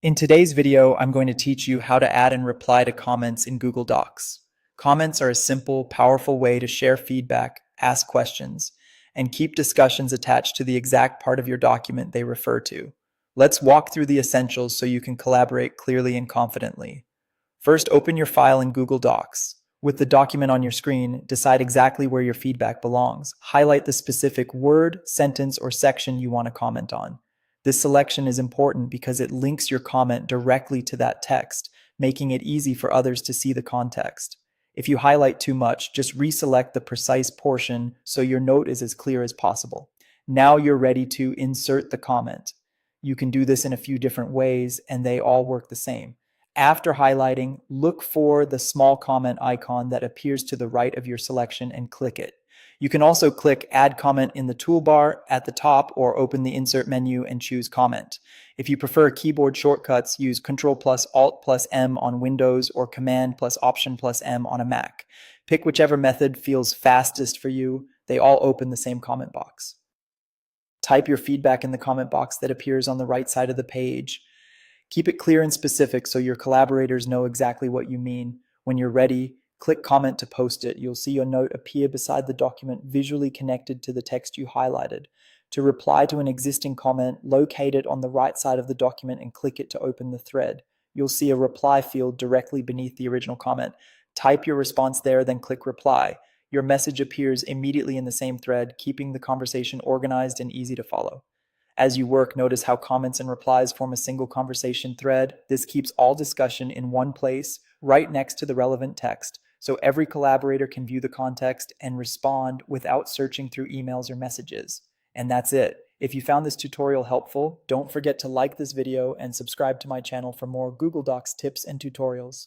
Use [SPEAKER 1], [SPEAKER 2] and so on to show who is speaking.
[SPEAKER 1] In today's video, I'm going to teach you how to add and reply to comments in Google Docs. Comments are a simple, powerful way to share feedback, ask questions, and keep discussions attached to the exact part of your document they refer to. Let's walk through the essentials so you can collaborate clearly and confidently. First, open your file in Google Docs. With the document on your screen, decide exactly where your feedback belongs. Highlight the specific word, sentence, or section you want to comment on. This selection is important because it links your comment directly to that text, making it easy for others to see the context. If you highlight too much, just reselect the precise portion so your note is as clear as possible. Now you're ready to insert the comment. You can do this in a few different ways, and they all work the same. After highlighting, look for the small comment icon that appears to the right of your selection and click it. You can also click Add Comment in the toolbar at the top or open the Insert menu and choose Comment. If you prefer keyboard shortcuts, use Ctrl plus Alt plus M on Windows or Command plus Option plus M on a Mac. Pick whichever method feels fastest for you. They all open the same comment box. Type your feedback in the comment box that appears on the right side of the page. Keep it clear and specific so your collaborators know exactly what you mean. When you're ready, click Comment to post it. You'll see your note appear beside the document visually connected to the text you highlighted. To reply to an existing comment, locate it on the right side of the document and click it to open the thread. You'll see a reply field directly beneath the original comment. Type your response there, then click Reply. Your message appears immediately in the same thread, keeping the conversation organized and easy to follow. As you work, notice how comments and replies form a single conversation thread. This keeps all discussion in one place, right next to the relevant text, so every collaborator can view the context and respond without searching through emails or messages. And that's it. If you found this tutorial helpful, don't forget to like this video and subscribe to my channel for more Google Docs tips and tutorials.